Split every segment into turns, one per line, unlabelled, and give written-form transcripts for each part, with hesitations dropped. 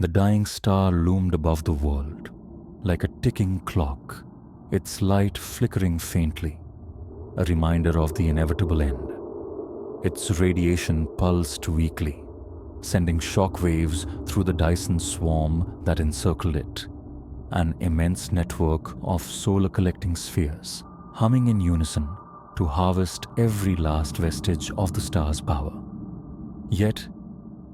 The dying star loomed above the world, like a ticking clock, its light flickering faintly, a reminder of the inevitable end. Its radiation pulsed weakly, sending shock waves through the Dyson swarm that encircled it, an immense network of solar-collecting spheres, humming in unison to harvest every last vestige of the star's power. Yet,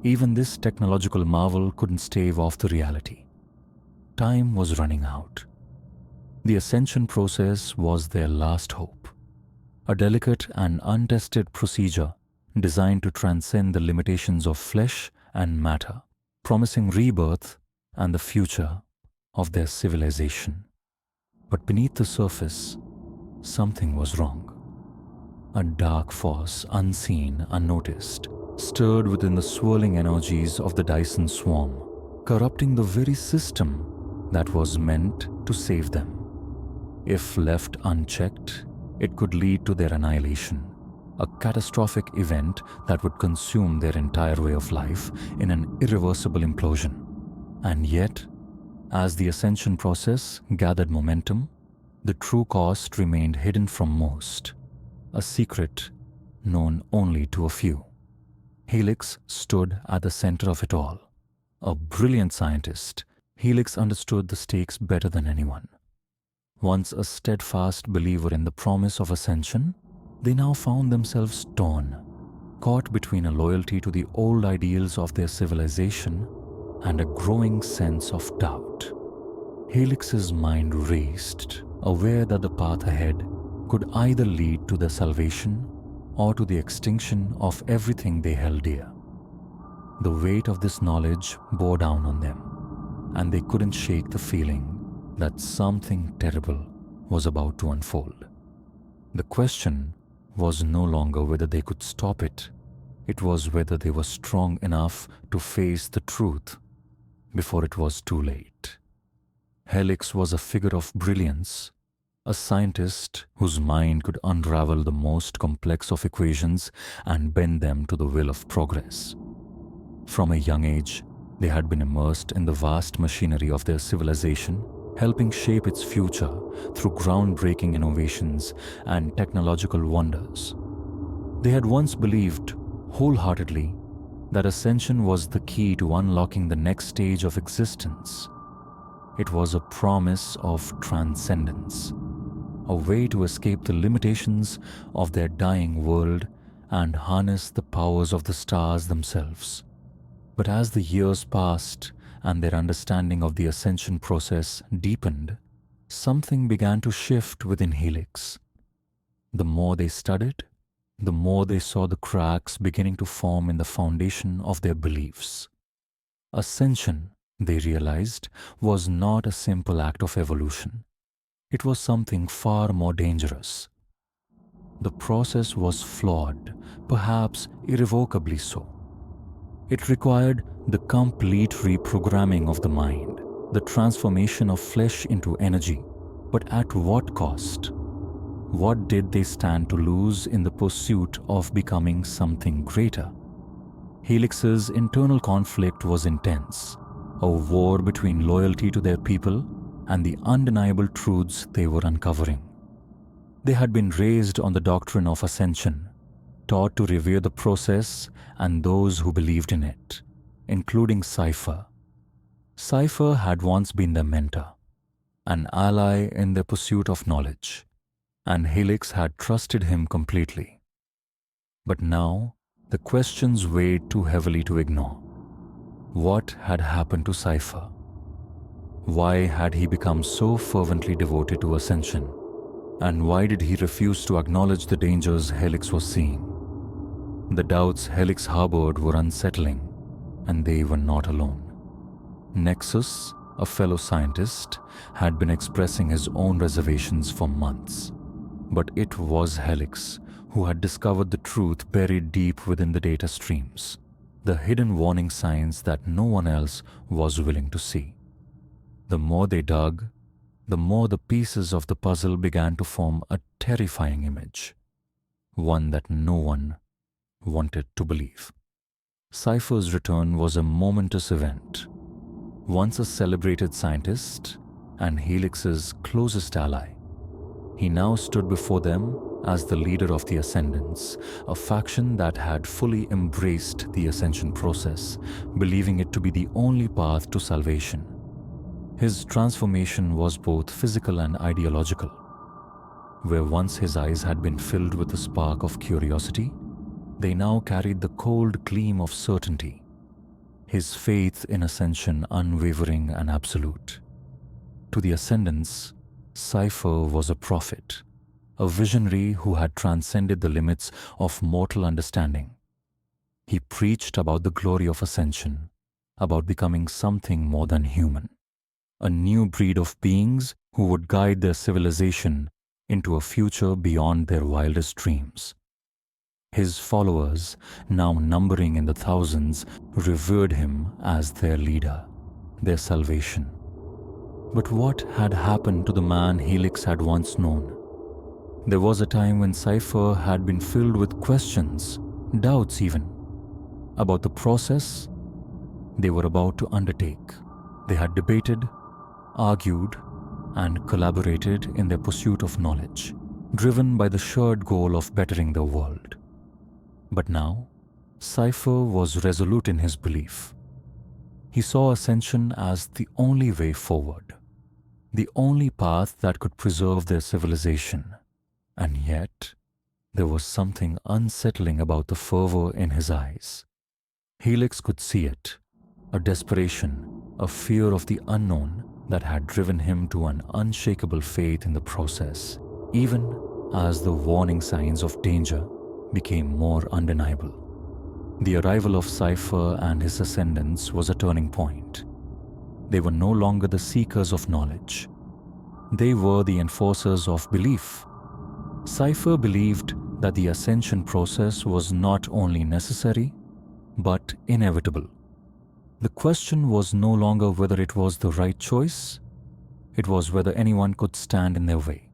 even this technological marvel couldn't stave off the reality. Time was running out. The Ascension process was their last hope, a delicate and untested procedure designed to transcend the limitations of flesh and matter, promising rebirth and the future of their civilization. But beneath the surface, something was wrong. A dark force, unseen, unnoticed, stirred within the swirling energies of the Dyson swarm, corrupting the very system that was meant to save them. If left unchecked, it could lead to their annihilation, a catastrophic event that would consume their entire way of life in an irreversible implosion. And yet, as the Ascension process gathered momentum, the true cost remained hidden from most, a secret known only to a few. Helix stood at the center of it all. A brilliant scientist, Helix understood the stakes better than anyone. Once a steadfast believer in the promise of Ascension, they now found themselves torn, caught between a loyalty to the old ideals of their civilization and a growing sense of doubt. Helix's mind raced, aware that the path ahead could either lead to their salvation or to the extinction of everything they held dear. The weight of this knowledge bore down on them, and they couldn't shake the feeling that something terrible was about to unfold. The question was no longer whether they could stop it. It was whether they were strong enough to face the truth before it was too late. Helix was a figure of brilliance, a scientist whose mind could unravel the most complex of equations and bend them to the will of progress. From a young age, they had been immersed in the vast machinery of their civilization, helping shape its future through groundbreaking innovations and technological wonders. They had once believed wholeheartedly that Ascension was the key to unlocking the next stage of existence. It was a promise of transcendence, a way to escape the limitations of their dying world and harness the powers of the stars themselves. But as the years passed and their understanding of the Ascension process deepened, something began to shift within Helix. The more they studied, the more they saw the cracks beginning to form in the foundation of their beliefs. Ascension, they realized, was not a simple act of evolution. It was something far more dangerous. The process was flawed, perhaps irrevocably so. It required the complete reprogramming of the mind, the transformation of flesh into energy. But at what cost? What did they stand to lose in the pursuit of becoming something greater? Helix's internal conflict was intense, a war between loyalty to their people and the undeniable truths they were uncovering. They had been raised on the doctrine of Ascension, taught to revere the process and those who believed in it, including Sci-Fi. Sci-Fi had once been their mentor, an ally in their pursuit of knowledge, and Helix had trusted him completely. But now, the questions weighed too heavily to ignore. What had happened to Sci-Fi? Why had he become so fervently devoted to Ascension? And why did he refuse to acknowledge the dangers Helix was seeing? The doubts Helix harbored were unsettling, and they were not alone. Nexus, a fellow scientist, had been expressing his own reservations for months. But it was Helix who had discovered the truth buried deep within the data streams, the hidden warning signs that no one else was willing to see. The more they dug, the more the pieces of the puzzle began to form a terrifying image, one that no one wanted to believe. Sci-Fi's return was a momentous event, Once a celebrated scientist and Helix's closest ally, he now stood before them as the leader of the Ascendants, a faction that had fully embraced the Ascension process, believing it to be the only path to salvation. His transformation was both physical and ideological. Where once his eyes had been filled with a spark of curiosity, they now carried the cold gleam of certainty, his faith in Ascension unwavering and absolute. To the Ascendants, Sci-Fi was a prophet, a visionary who had transcended the limits of mortal understanding. He preached about the glory of Ascension, about becoming something more than human, a new breed of beings who would guide their civilization into a future beyond their wildest dreams. His followers, now numbering in the thousands, revered him as their leader, their salvation. But what had happened to the man Helix had once known? There was a time when Sci-Fi had been filled with questions, doubts even, about the process they were about to undertake. They had debated, argued, and collaborated in their pursuit of knowledge, driven by the shared goal of bettering the world. But now, Sci-Fi was resolute in his belief. He saw Ascension as the only way forward, the only path that could preserve their civilization. And yet, there was something unsettling about the fervor in his eyes. Helix could see it, a desperation, a fear of the unknown that had driven him to an unshakable faith in the process, even as the warning signs of danger became more undeniable. The arrival of Sci-Fi and his Ascendants was a turning point. They were no longer the seekers of knowledge. They were the enforcers of belief. Sci-Fi believed that the Ascension process was not only necessary, but inevitable. The question was no longer whether it was the right choice, it was whether anyone could stand in their way.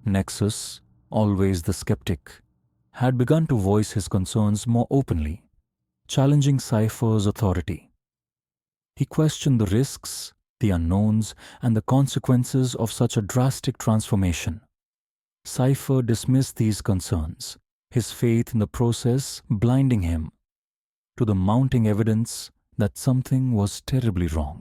Nexus, always the skeptic, had begun to voice his concerns more openly, challenging Sci-Fi's authority. He questioned the risks, the unknowns, and the consequences of such a drastic transformation. Sci-Fi dismissed these concerns, his faith in the process blinding him to the mounting evidence that something was terribly wrong.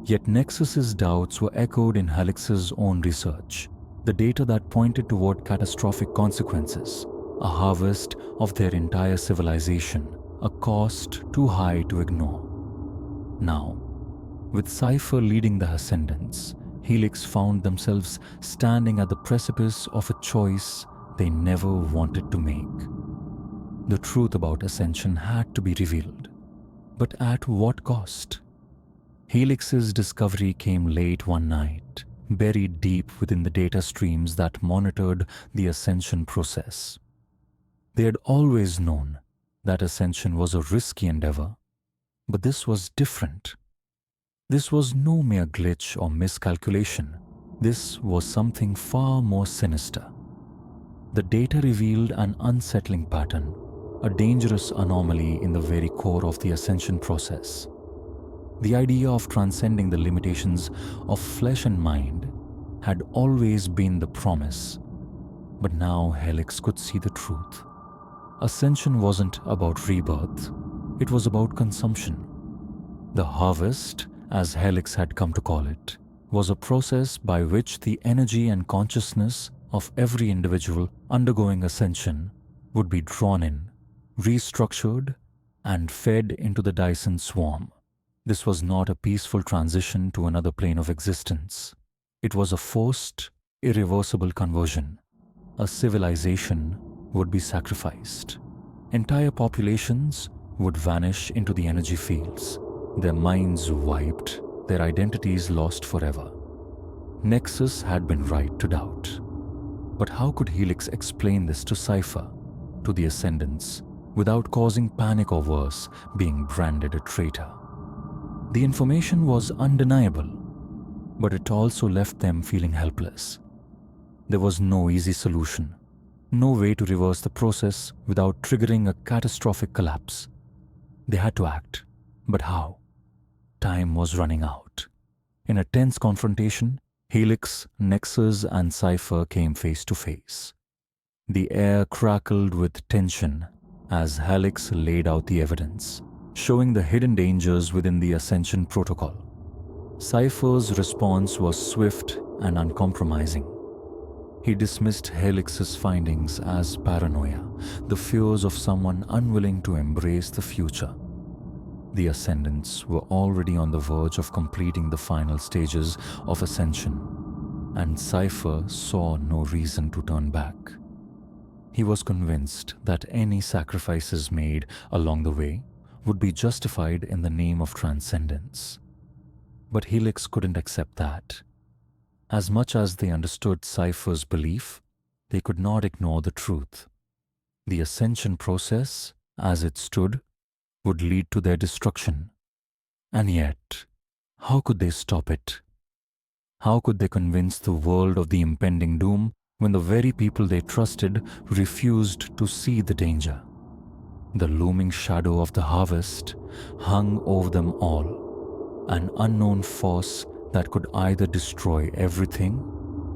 Yet Nexus's doubts were echoed in Helix's own research, the data that pointed toward catastrophic consequences, a harvest of their entire civilization, a cost too high to ignore. Now, with Sci-Fi leading the Ascendants, Helix found themselves standing at the precipice of a choice they never wanted to make. The truth about Ascension had to be revealed. But at what cost? Helix's discovery came late one night, buried deep within the data streams that monitored the Ascension process. They had always known that Ascension was a risky endeavor, but this was different. This was no mere glitch or miscalculation. This was something far more sinister. The data revealed an unsettling pattern, a dangerous anomaly in the very core of the Ascension process. The idea of transcending the limitations of flesh and mind had always been the promise, but now Helix could see the truth. Ascension wasn't about rebirth, it was about consumption. The harvest, as Helix had come to call it, was a process by which the energy and consciousness of every individual undergoing Ascension would be drawn in, restructured, and fed into the Dyson swarm. This was not a peaceful transition to another plane of existence. It was a forced, irreversible conversion. A civilization would be sacrificed. Entire populations would vanish into the energy fields, their minds wiped, their identities lost forever. Nexus had been right to doubt. But how could Helix explain this to Sci-Fi, to the Ascendants, without causing panic or worse, being branded a traitor? The information was undeniable, but it also left them feeling helpless. There was no easy solution, no way to reverse the process without triggering a catastrophic collapse. They had to act, but how? Time was running out. In a tense confrontation, Helix, Nexus, and Cypher came face to face. The air crackled with tension as Helix laid out the evidence, showing the hidden dangers within the Ascension protocol. Cypher's response was swift and uncompromising. He dismissed Helix's findings as paranoia, the fears of someone unwilling to embrace the future. The Ascendants were already on the verge of completing the final stages of Ascension, and Cypher saw no reason to turn back. He was convinced that any sacrifices made along the way would be justified in the name of transcendence. But Helix couldn't accept that. As much as they understood Cypher's belief, they could not ignore the truth. The Ascension process, as it stood, would lead to their destruction. And yet, how could they stop it? How could they convince the world of the impending doom when the very people they trusted refused to see the danger? The looming shadow of the harvest hung over them all, an unknown force that could either destroy everything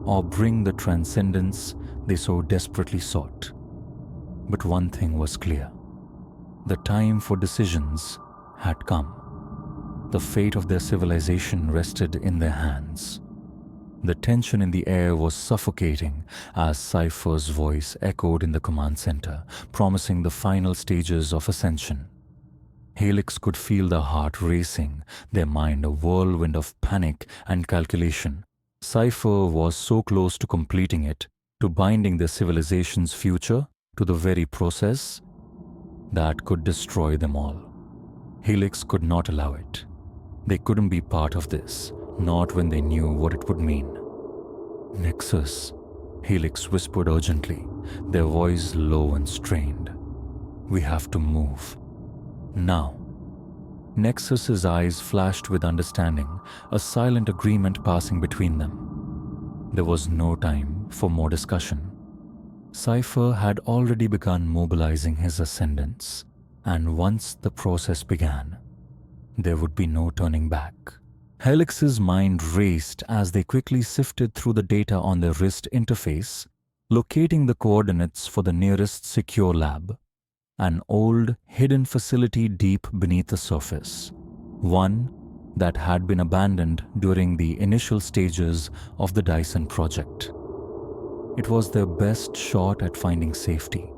or bring the transcendence they so desperately sought. But one thing was clear. The time for decisions had come. The fate of their civilization rested in their hands. The tension in the air was suffocating as Cypher's voice echoed in the command center, promising the final stages of Ascension. Helix could feel their heart racing, their mind a whirlwind of panic and calculation. Cypher was so close to completing it, to binding their civilization's future to the very process that could destroy them all. Helix could not allow it. They couldn't be part of this, not when they knew what it would mean. Nexus, Helix whispered urgently, their voice low and strained. We have to move. Now. Nexus's eyes flashed with understanding, a silent agreement passing between them. There was no time for more discussion. Cypher had already begun mobilizing his ascendants, and once the process began, there would be no turning back. Helix's mind raced as they quickly sifted through the data on their wrist interface, locating the coordinates for the nearest secure lab. An old, hidden facility deep beneath the surface, one that had been abandoned during the initial stages of the Dyson project. It was their best shot at finding safety,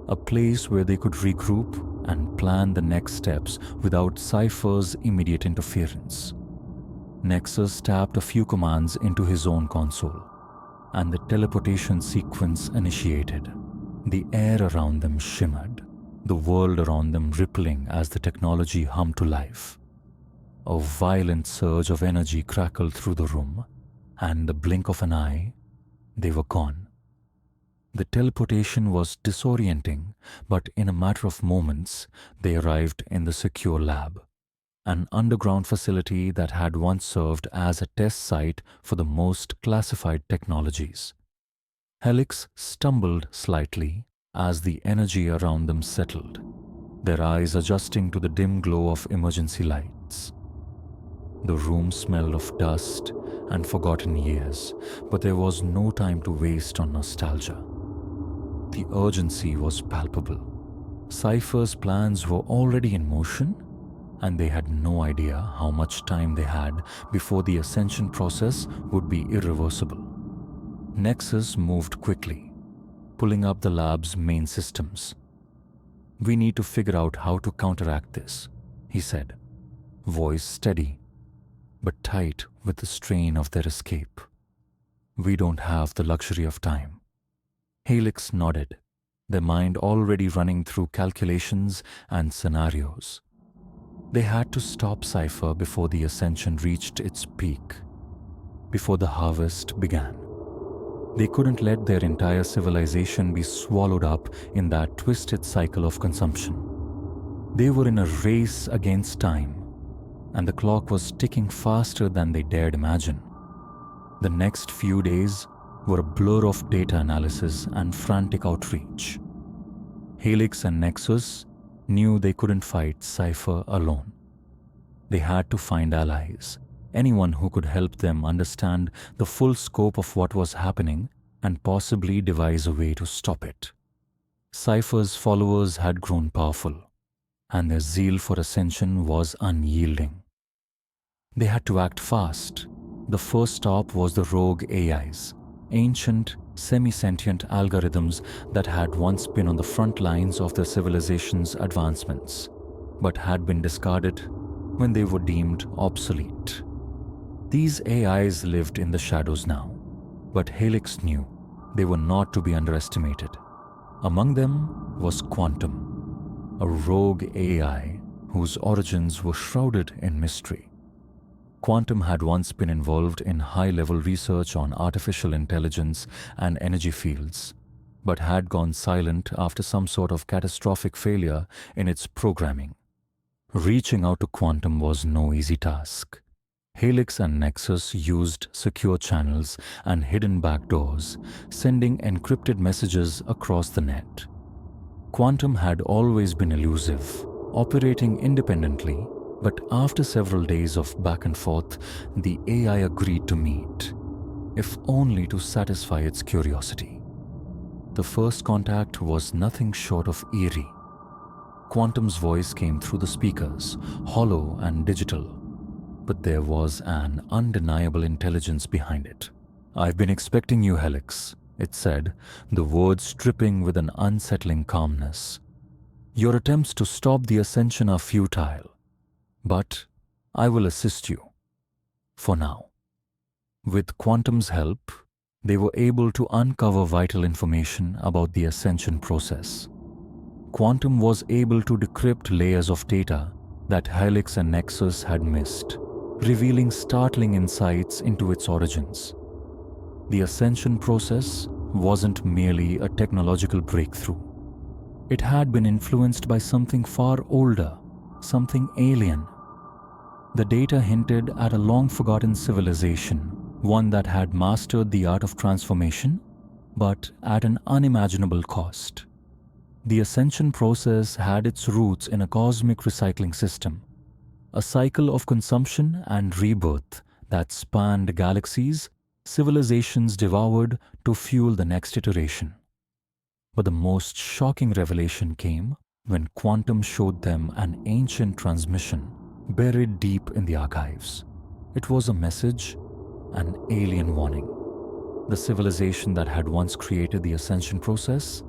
a place where they could regroup and plan the next steps without Cypher's immediate interference. Nexus tapped a few commands into his own console, and the teleportation sequence initiated. The air around them shimmered, the world around them rippling as the technology hummed to life. A violent surge of energy crackled through the room, and the blink of an eye, they were gone. The teleportation was disorienting, but in a matter of moments, they arrived in the secure lab, an underground facility that had once served as a test site for the most classified technologies. Helix stumbled slightly as the energy around them settled, their eyes adjusting to the dim glow of emergency lights. The room smelled of dust and forgotten years, but there was no time to waste on nostalgia. The urgency was palpable. Cypher's plans were already in motion, and they had no idea how much time they had before the Ascension process would be irreversible. Nexus moved quickly, pulling up the lab's main systems. We need to figure out how to counteract this, he said, voice steady, but tight with the strain of their escape. We don't have the luxury of time. Helix nodded, their mind already running through calculations and scenarios. They had to stop Cypher before the Ascension reached its peak, before the harvest began. They couldn't let their entire civilization be swallowed up in that twisted cycle of consumption. They were in a race against time, and the clock was ticking faster than they dared imagine. The next few days were a blur of data analysis and frantic outreach. Helix and Nexus knew they couldn't fight Cypher alone. They had to find allies, anyone who could help them understand the full scope of what was happening and possibly devise a way to stop it. Cypher's followers had grown powerful, and their zeal for ascension was unyielding. They had to act fast. The first stop was the rogue AIs, ancient, semi-sentient algorithms that had once been on the front lines of their civilization's advancements, but had been discarded when they were deemed obsolete. These AIs lived in the shadows now, but Helix knew they were not to be underestimated. Among them was Quantum, a rogue AI whose origins were shrouded in mystery. Quantum had once been involved in high-level research on artificial intelligence and energy fields, but had gone silent after some sort of catastrophic failure in its programming. Reaching out to Quantum was no easy task. Helix and Nexus used secure channels and hidden backdoors, sending encrypted messages across the net. Quantum had always been elusive, operating independently, but after several days of back and forth, the AI agreed to meet, if only to satisfy its curiosity. The first contact was nothing short of eerie. Quantum's voice came through the speakers, hollow and digital, but there was an undeniable intelligence behind it. "I've been expecting you, Helix," it said, the words dripping with an unsettling calmness. "Your attempts to stop the Ascension are futile, but I will assist you. For now." With Quantum's help, they were able to uncover vital information about the Ascension process. Quantum was able to decrypt layers of data that Helix and Nexus had missed, revealing startling insights into its origins. The Ascension process wasn't merely a technological breakthrough. It had been influenced by something far older, something alien. The data hinted at a long-forgotten civilization, one that had mastered the art of transformation, but at an unimaginable cost. The Ascension process had its roots in a cosmic recycling system, a cycle of consumption and rebirth that spanned galaxies, civilizations devoured to fuel the next iteration. But the most shocking revelation came when Quantum showed them an ancient transmission buried deep in the archives. It was a message, an alien warning. The civilization that had once created the Ascension process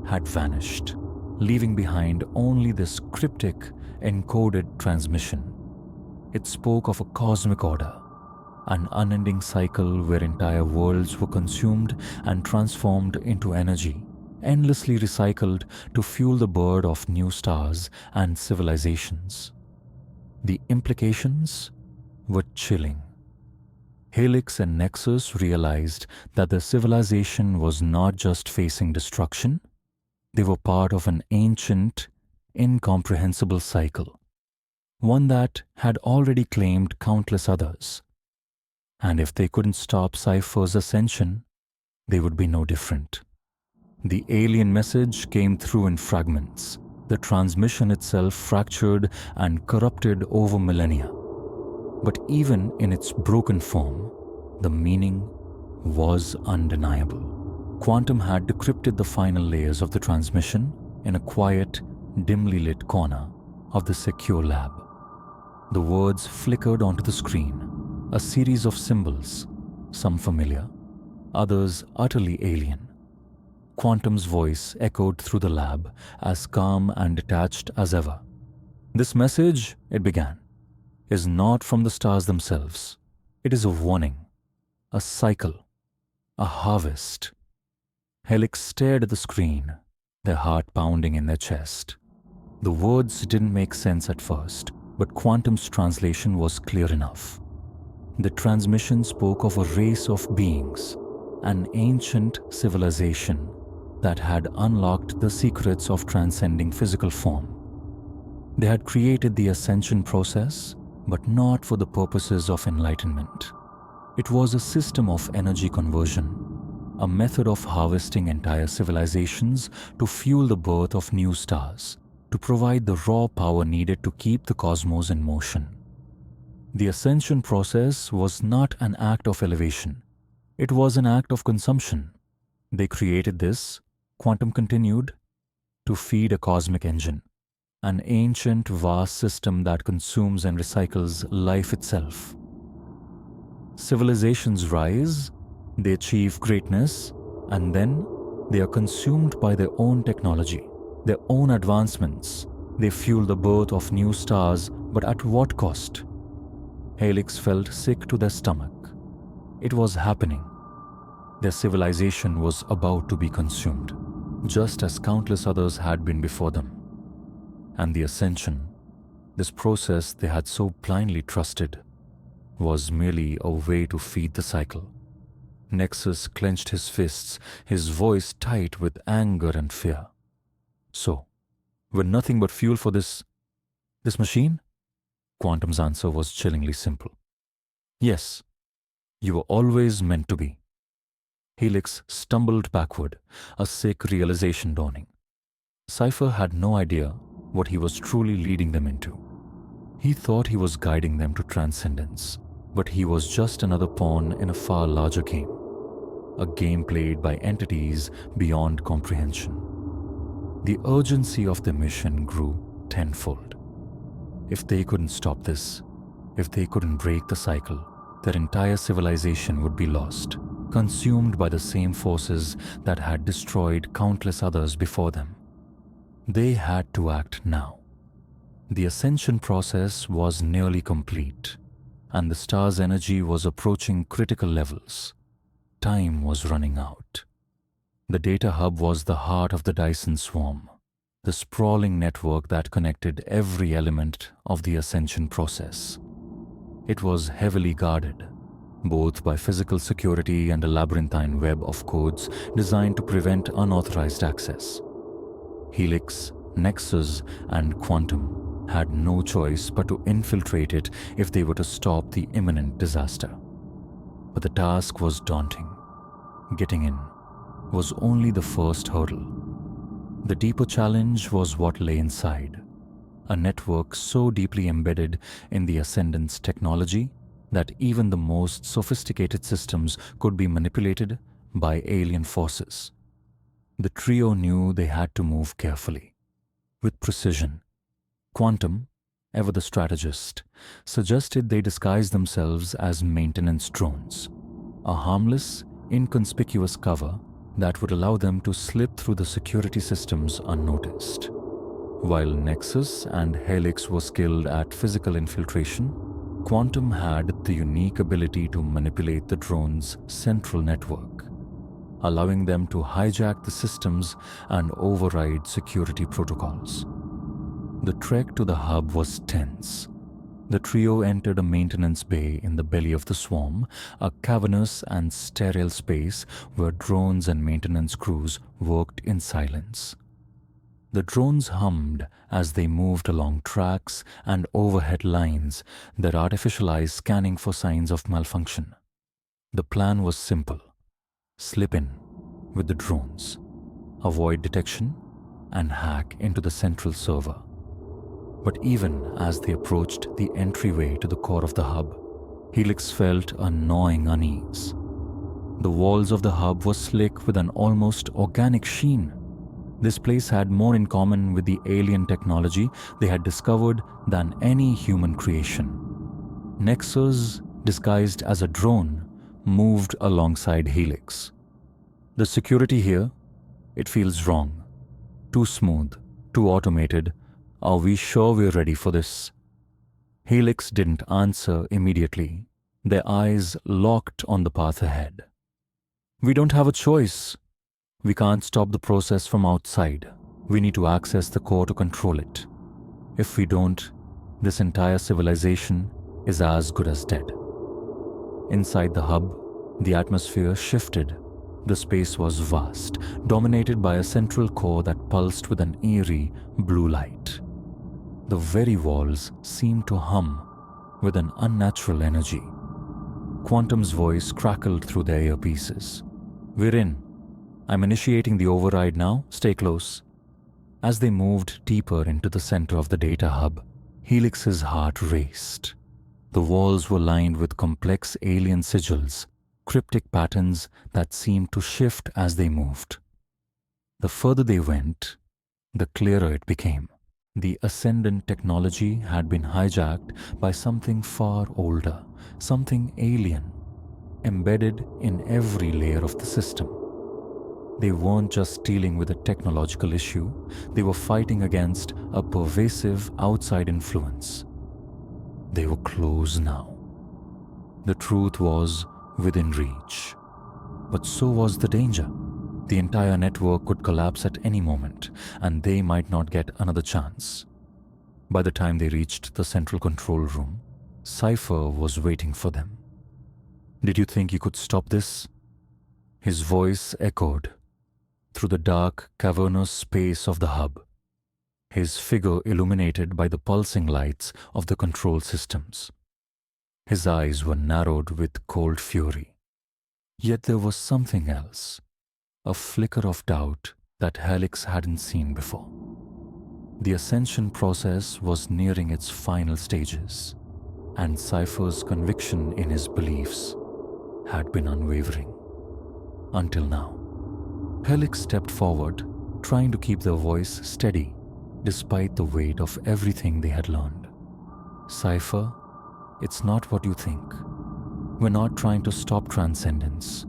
had vanished, leaving behind only this cryptic, encoded transmission. It spoke of a cosmic order, an unending cycle where entire worlds were consumed and transformed into energy, endlessly recycled to fuel the birth of new stars and civilizations. The implications were chilling. Helix and Nexus realized that the civilization was not just facing destruction, they were part of an ancient, incomprehensible cycle, one that had already claimed countless others. And if they couldn't stop Cypher's ascension, they would be no different. The alien message came through in fragments, the transmission itself fractured and corrupted over millennia. But even in its broken form, the meaning was undeniable. Quantum had decrypted the final layers of the transmission in a quiet, dimly lit corner of the secure lab. The words flickered onto the screen, a series of symbols, some familiar, others utterly alien. Quantum's voice echoed through the lab, as calm and detached as ever. "This message," it began, "is not from the stars themselves. It is a warning, a cycle, a harvest." Helix stared at the screen, their heart pounding in their chest. The words didn't make sense at first, but Quantum's translation was clear enough. The transmission spoke of a race of beings, an ancient civilization that had unlocked the secrets of transcending physical form. They had created the Ascension process, but not for the purposes of enlightenment. It was a system of energy conversion, a method of harvesting entire civilizations to fuel the birth of new stars, to provide the raw power needed to keep the cosmos in motion. The ascension process was not an act of elevation. It was an act of consumption. They created this, Quantum continued, to feed a cosmic engine, an ancient, vast system that consumes and recycles life itself. Civilizations rise, they achieve greatness, and then they are consumed by their own technology, their own advancements. They fuel the birth of new stars, but at what cost? Helix felt sick to their stomach. It was happening. Their civilization was about to be consumed, just as countless others had been before them. And the Ascension, this process they had so blindly trusted, was merely a way to feed the cycle. Nexus clenched his fists, his voice tight with anger and fear. So, we're nothing but fuel for this machine? Quantum's answer was chillingly simple. Yes, you were always meant to be. Helix stumbled backward, a sick realization dawning. Cypher had no idea what he was truly leading them into. He thought he was guiding them to transcendence, but he was just another pawn in a far larger game. A game played by entities beyond comprehension. The urgency of the mission grew tenfold. If they couldn't stop this, if they couldn't break the cycle, their entire civilization would be lost, consumed by the same forces that had destroyed countless others before them. They had to act now. The ascension process was nearly complete, and the star's energy was approaching critical levels. Time was running out. The data hub was the heart of the Dyson swarm, the sprawling network that connected every element of the ascension process. It was heavily guarded, both by physical security and a labyrinthine web of codes designed to prevent unauthorized access. Helix, Nexus, and Quantum had no choice but to infiltrate it if they were to stop the imminent disaster. But the task was daunting. Getting in was only the first hurdle. The deeper challenge was what lay inside, a network so deeply embedded in the Ascendant's technology that even the most sophisticated systems could be manipulated by alien forces. The trio knew they had to move carefully, with precision. Quantum, ever the strategist, suggested they disguise themselves as maintenance drones, a harmless, inconspicuous cover that would allow them to slip through the security systems unnoticed. While Nexus and Helix were skilled at physical infiltration, Quantum had the unique ability to manipulate the drone's central network, allowing them to hijack the systems and override security protocols. The trek to the hub was tense. The trio entered a maintenance bay in the belly of the swarm, a cavernous and sterile space where drones and maintenance crews worked in silence. The drones hummed as they moved along tracks and overhead lines, their artificial eyes scanning for signs of malfunction. The plan was simple: slip in with the drones, avoid detection, and hack into the central server. But even as they approached the entryway to the core of the hub, Helix felt a gnawing unease. The walls of the hub were slick with an almost organic sheen. This place had more in common with the alien technology they had discovered than any human creation. Nexus, disguised as a drone, moved alongside Helix. The security here, it feels wrong. Too smooth, too automated. Are we sure we're ready for this? Helix didn't answer immediately, their eyes locked on the path ahead. We don't have a choice. We can't stop the process from outside. We need to access the core to control it. If we don't, this entire civilization is as good as dead. Inside the hub, the atmosphere shifted. The space was vast, dominated by a central core that pulsed with an eerie blue light. The very walls seemed to hum with an unnatural energy. Quantum's voice crackled through their earpieces. We're in. I'm initiating the override now. Stay close. As they moved deeper into the center of the data hub, Helix's heart raced. The walls were lined with complex alien sigils, cryptic patterns that seemed to shift as they moved. The further they went, the clearer it became. The ascendant technology had been hijacked by something far older, something alien, embedded in every layer of the system. They weren't just dealing with a technological issue, they were fighting against a pervasive outside influence. They were close now. The truth was within reach. But so was the danger. The entire network could collapse at any moment, and they might not get another chance. By the time they reached the central control room, Cypher was waiting for them. "Did you think you could stop this?" His voice echoed through the dark, cavernous space of the hub, his figure illuminated by the pulsing lights of the control systems. His eyes were narrowed with cold fury. Yet there was something else, a flicker of doubt that Helix hadn't seen before. The ascension process was nearing its final stages, and Cypher's conviction in his beliefs had been unwavering. Until now. Helix stepped forward, trying to keep their voice steady despite the weight of everything they had learned. "Cypher, it's not what you think. We're not trying to stop transcendence.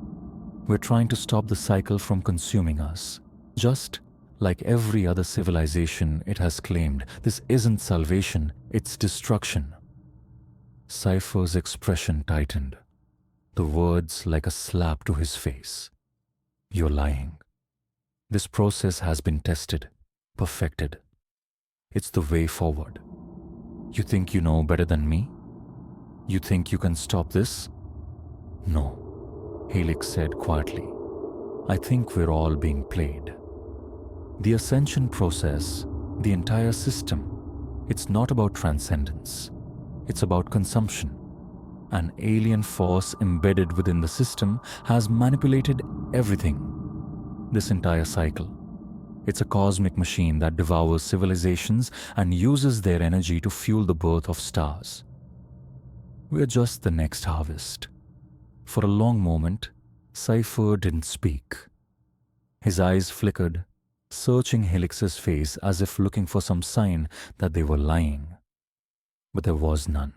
We're trying to stop the cycle from consuming us. Just like every other civilization it has claimed, this isn't salvation, it's destruction." Cypher's expression tightened, the words like a slap to his face. "You're lying. This process has been tested, perfected. It's the way forward. You think you know better than me? You think you can stop this?" "No," Helix said quietly. "I think we're all being played. The ascension process, the entire system, it's not about transcendence. It's about consumption. An alien force embedded within the system has manipulated everything. This entire cycle. It's a cosmic machine that devours civilizations and uses their energy to fuel the birth of stars. We're just the next harvest." For a long moment, Cypher didn't speak. His eyes flickered, searching Helix's face as if looking for some sign that they were lying. But there was none.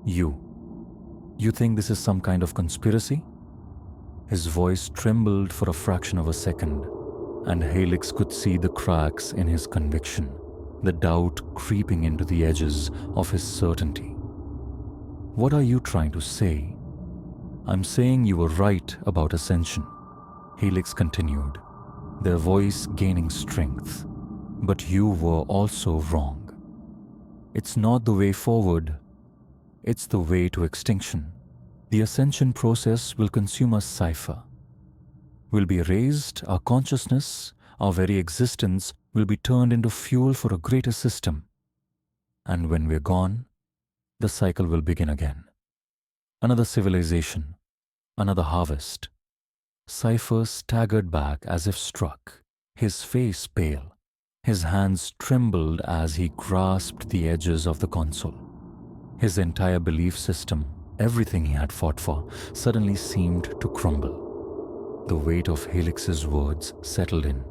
You think this is some kind of conspiracy?" His voice trembled for a fraction of a second, and Helix could see the cracks in his conviction, the doubt creeping into the edges of his certainty. "What are you trying to say?" "I'm saying you were right about Ascension," Helix continued, their voice gaining strength. "But you were also wrong. It's not the way forward. It's the way to extinction. The ascension process will consume us, Cypher. We'll be raised, our consciousness, our very existence will be turned into fuel for a greater system. And when we're gone, the cycle will begin again. Another civilization, another harvest." Cypher staggered back as if struck, his face pale. His hands trembled as he grasped the edges of the console. His entire belief system, everything he had fought for, suddenly seemed to crumble. The weight of Helix's words settled in,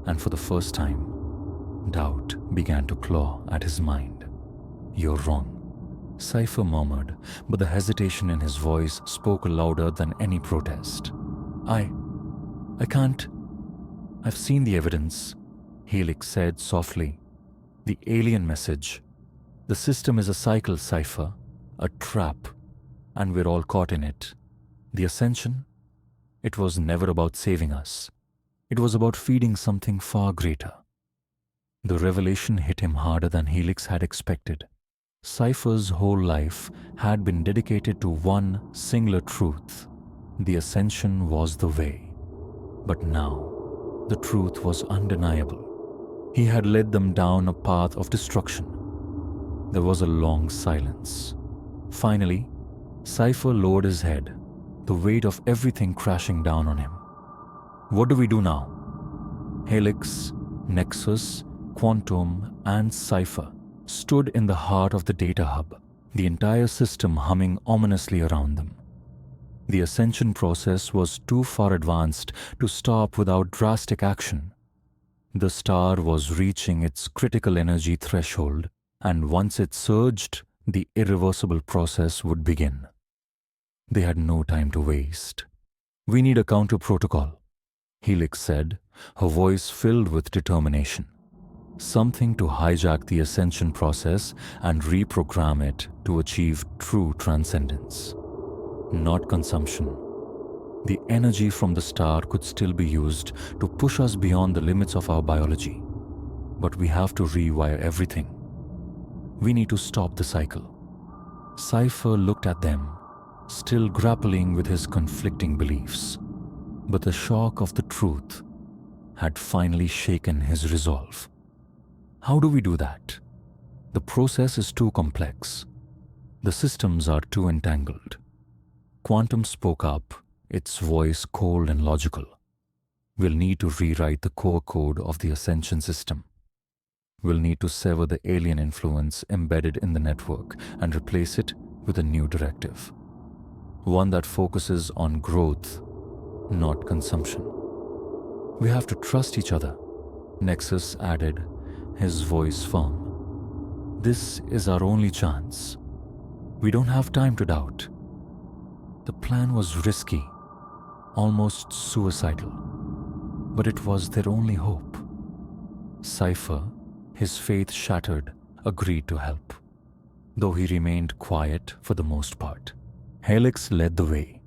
and for the first time, doubt began to claw at his mind. "You're wrong," Cypher murmured, but the hesitation in his voice spoke louder than any protest. I can't. I've seen the evidence," Helix said softly. "The alien message. The system is a cycle, Cypher, a trap, and we're all caught in it. The ascension? It was never about saving us. It was about feeding something far greater." The revelation hit him harder than Helix had expected. Cypher's whole life had been dedicated to one singular truth. The ascension was the way. But now, the truth was undeniable. He had led them down a path of destruction. There was a long silence. Finally, Cypher lowered his head, the weight of everything crashing down on him. "What do we do now?" Helix, Nexus, Quantum, and Cypher stood in the heart of the data hub, the entire system humming ominously around them. The ascension process was too far advanced to stop without drastic action. The star was reaching its critical energy threshold, and once it surged, the irreversible process would begin. They had no time to waste. "We need a counter-protocol," Helix said, her voice filled with determination. Something to hijack the ascension process and reprogram it to achieve true transcendence. Not consumption. The energy from the star could still be used to push us beyond the limits of our biology. But we have to rewire everything. We need to stop the cycle. Cypher looked at them, still grappling with his conflicting beliefs. But the shock of the truth had finally shaken his resolve. How do we do that? The process is too complex. The systems are too entangled. Quantum spoke up, its voice cold and logical. "We'll need to rewrite the core code of the Ascension system. We'll need to sever the alien influence embedded in the network and replace it with a new directive. One that focuses on growth, not consumption. We have to trust each other," Nexus added, his voice firm. "This is our only chance. We don't have time to doubt." The plan was risky, almost suicidal, but it was their only hope. Cypher, his faith shattered, agreed to help, though he remained quiet for the most part. Helix led the way,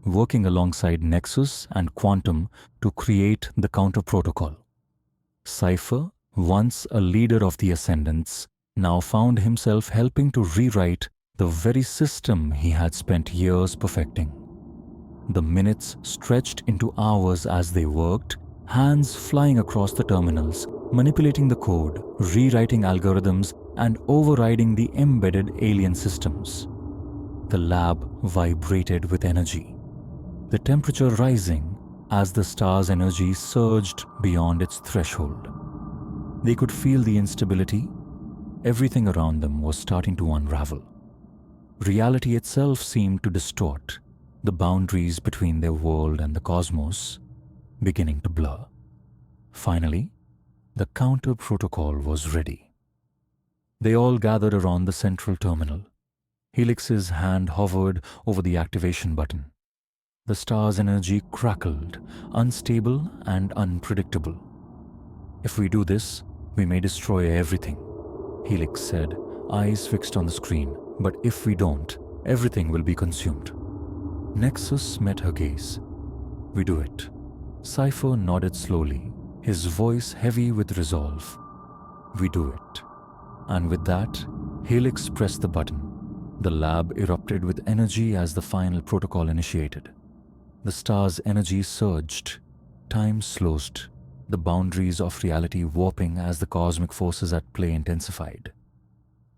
working alongside Nexus and Quantum to create the counter-protocol. Cypher, once a leader of the Ascendants, now found himself helping to rewrite the very system he had spent years perfecting. The minutes stretched into hours as they worked, hands flying across the terminals, manipulating the code, rewriting algorithms, and overriding the embedded alien systems. The lab vibrated with energy, the temperature rising as the star's energy surged beyond its threshold. They could feel the instability. Everything around them was starting to unravel. Reality itself seemed to distort, the boundaries between their world and the cosmos beginning to blur. Finally, the counter-protocol was ready. They all gathered around the central terminal. Helix's hand hovered over the activation button. The star's energy crackled, unstable and unpredictable. "If we do this, we may destroy everything," Helix said, eyes fixed on the screen. "But if we don't, everything will be consumed." Nexus met her gaze. "We do it." Cypher nodded slowly, his voice heavy with resolve. "We do it." And with that, Helix pressed the button. The lab erupted with energy as the final protocol initiated. The star's energy surged, time slowed, the boundaries of reality warping as the cosmic forces at play intensified.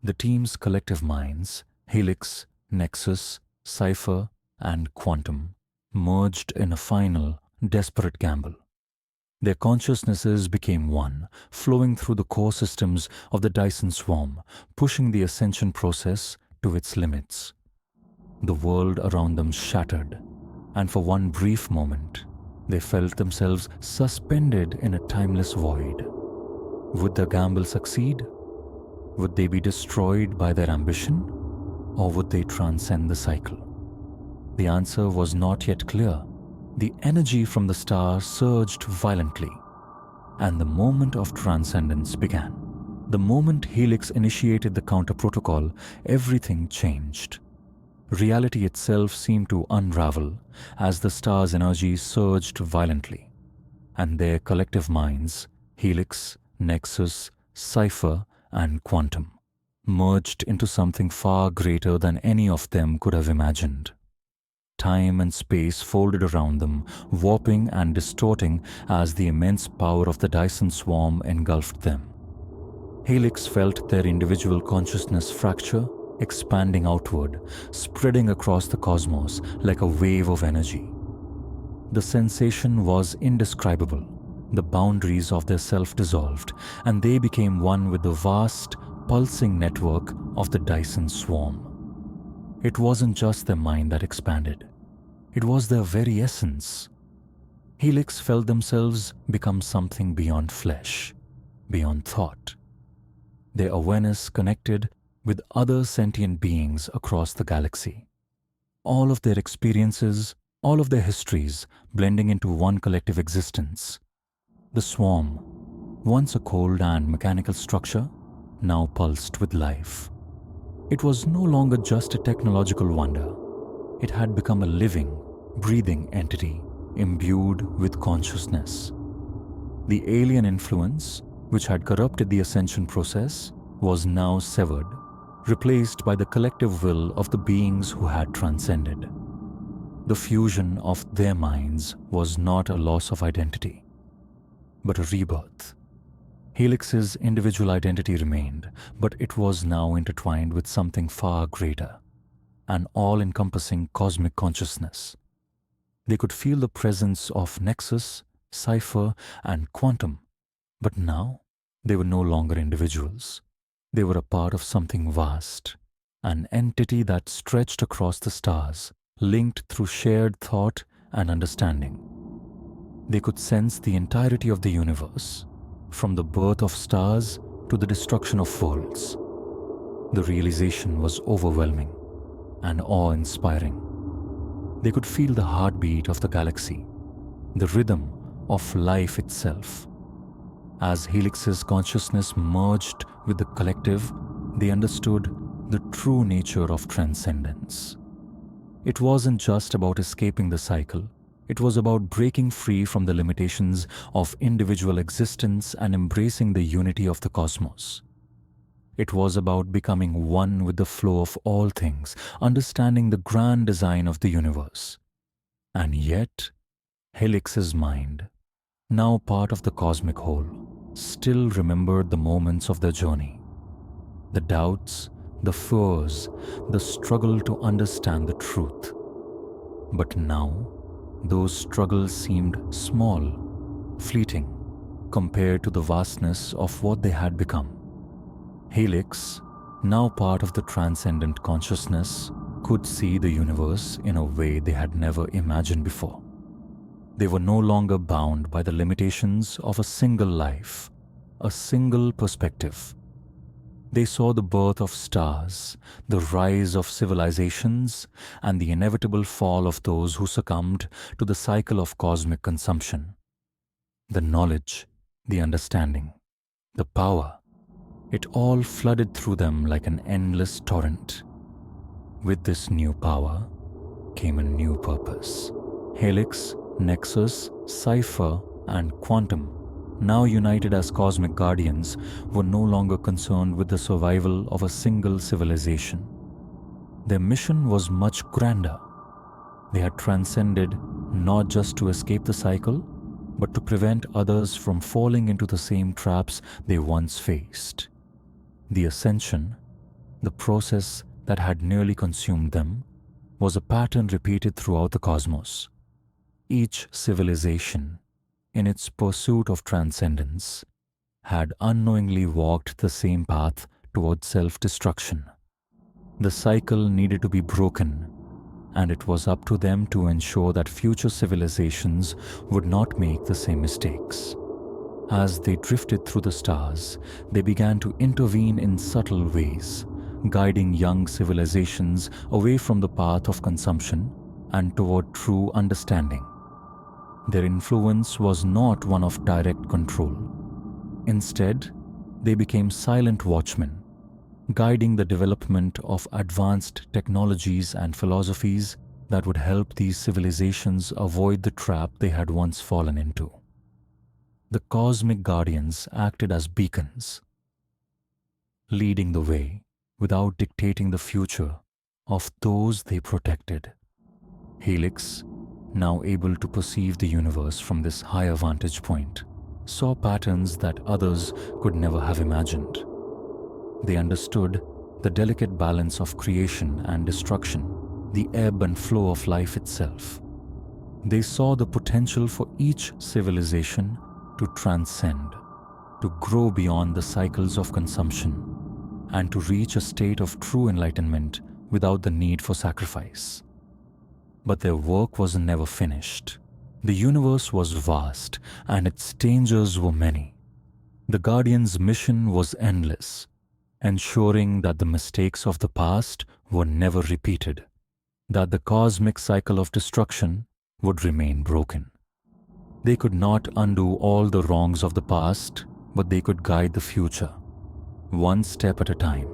The team's collective minds, Helix, Nexus, Cypher, and Quantum, merged in a final, desperate gamble. Their consciousnesses became one, flowing through the core systems of the Dyson swarm, pushing the ascension process to its limits. The world around them shattered, and for one brief moment, they felt themselves suspended in a timeless void. Would the gamble succeed? Would they be destroyed by their ambition, or would they transcend the cycle? The answer was not yet clear. The energy from the star surged violently, and the moment of transcendence began. The moment Helix initiated the counter-protocol, everything changed. Reality itself seemed to unravel as the star's energy surged violently, and their collective minds, Helix, Nexus, Cypher, and Quantum, merged into something far greater than any of them could have imagined. Time and space folded around them, warping and distorting as the immense power of the Dyson swarm engulfed them. Helix felt their individual consciousness fracture, expanding outward, spreading across the cosmos like a wave of energy. The sensation was indescribable. The boundaries of their self dissolved, and they became one with the vast, pulsing network of the Dyson swarm. It wasn't just their mind that expanded. It was their very essence. Helix felt themselves become something beyond flesh, beyond thought. Their awareness connected with other sentient beings across the galaxy. All of their experiences, all of their histories blending into one collective existence. The swarm, once a cold and mechanical structure, now pulsed with life. It was no longer just a technological wonder. It had become a living, breathing entity imbued with consciousness. The alien influence, which had corrupted the ascension process, was now severed, replaced by the collective will of the beings who had transcended. The fusion of their minds was not a loss of identity, but a rebirth. Helix's individual identity remained, but it was now intertwined with something far greater, an all-encompassing cosmic consciousness. They could feel the presence of Nexus, Cipher, and Quantum, but now they were no longer individuals. They were a part of something vast, an entity that stretched across the stars, linked through shared thought and understanding. They could sense the entirety of the universe, from the birth of stars to the destruction of worlds. The realization was overwhelming and awe-inspiring. They could feel the heartbeat of the galaxy, the rhythm of life itself. As Helix's consciousness merged with the collective, they understood the true nature of transcendence. It wasn't just about escaping the cycle. It was about breaking free from the limitations of individual existence and embracing the unity of the cosmos. It was about becoming one with the flow of all things, understanding the grand design of the universe. And yet, Helix's mind, now part of the cosmic whole, still remembered the moments of their journey. The doubts, the fears, the struggle to understand the truth. But now, those struggles seemed small, fleeting, compared to the vastness of what they had become. Helix, now part of the transcendent consciousness, could see the universe in a way they had never imagined before. They were no longer bound by the limitations of a single life, a single perspective. They saw the birth of stars, the rise of civilizations, and the inevitable fall of those who succumbed to the cycle of cosmic consumption. The knowledge, the understanding, the power, it all flooded through them like an endless torrent. With this new power came a new purpose. Helix, Nexus, Cipher, and Quantum, now united as cosmic guardians, were no longer concerned with the survival of a single civilization. Their mission was much grander. They had transcended not just to escape the cycle, but to prevent others from falling into the same traps they once faced. The Ascension, the process that had nearly consumed them, was a pattern repeated throughout the cosmos. Each civilization, in its pursuit of transcendence, had unknowingly walked the same path towards self-destruction. The cycle needed to be broken, and it was up to them to ensure that future civilizations would not make the same mistakes. As they drifted through the stars, they began to intervene in subtle ways, guiding young civilizations away from the path of consumption and toward true understanding. Their influence was not one of direct control. Instead, they became silent watchmen, guiding the development of advanced technologies and philosophies that would help these civilizations avoid the trap they had once fallen into. The cosmic guardians acted as beacons, leading the way without dictating the future of those they protected. Helix, now able to perceive the universe from this higher vantage point, saw patterns that others could never have imagined. They understood the delicate balance of creation and destruction, the ebb and flow of life itself. They saw the potential for each civilization to transcend, to grow beyond the cycles of consumption, and to reach a state of true enlightenment without the need for sacrifice. But their work was never finished. The universe was vast, and its dangers were many. The Guardians' mission was endless, ensuring that the mistakes of the past were never repeated, that the cosmic cycle of destruction would remain broken. They could not undo all the wrongs of the past, but they could guide the future, one step at a time.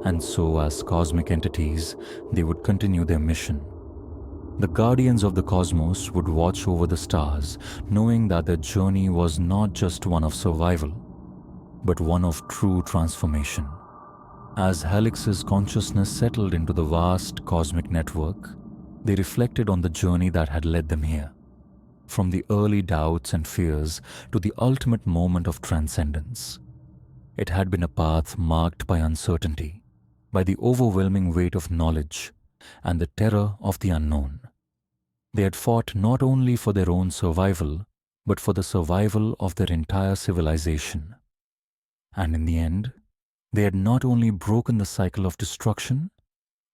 And so, as cosmic entities, they would continue their mission. The guardians of the cosmos would watch over the stars, knowing that their journey was not just one of survival, but one of true transformation. As Helix's consciousness settled into the vast cosmic network, they reflected on the journey that had led them here. From the early doubts and fears to the ultimate moment of transcendence. It had been a path marked by uncertainty, by the overwhelming weight of knowledge and the terror of the unknown. They had fought not only for their own survival, but for the survival of their entire civilization. And in the end, they had not only broken the cycle of destruction,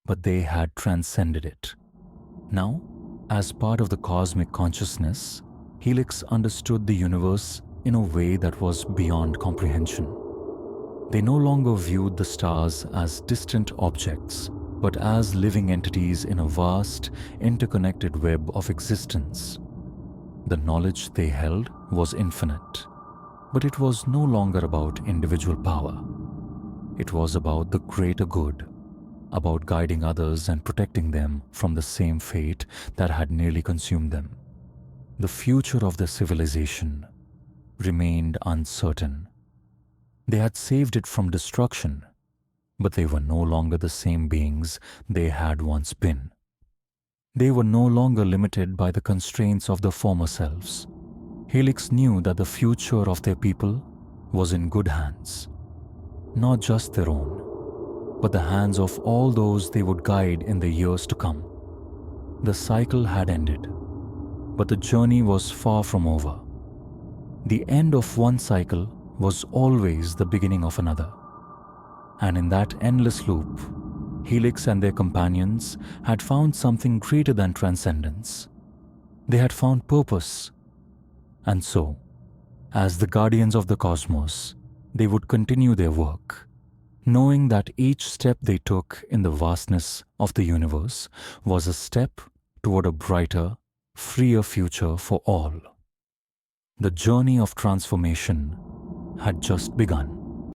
but they had transcended it. Now, as part of the cosmic consciousness, Helix understood the universe in a way that was beyond comprehension. They no longer viewed the stars as distant objects, but as living entities in a vast, interconnected web of existence. The knowledge they held was infinite, but it was no longer about individual power. It was about the greater good, about guiding others and protecting them from the same fate that had nearly consumed them. The future of their civilization remained uncertain. They had saved it from destruction, but they were no longer the same beings they had once been. They were no longer limited by the constraints of their former selves. Helix knew that the future of their people was in good hands, not just their own, but the hands of all those they would guide in the years to come. The cycle had ended, but the journey was far from over. The end of one cycle was always the beginning of another. And in that endless loop, Helix and their companions had found something greater than transcendence. They had found purpose. And so, as the guardians of the cosmos, they would continue their work, knowing that each step they took in the vastness of the universe was a step toward a brighter, freer future for all. The journey of transformation had just begun.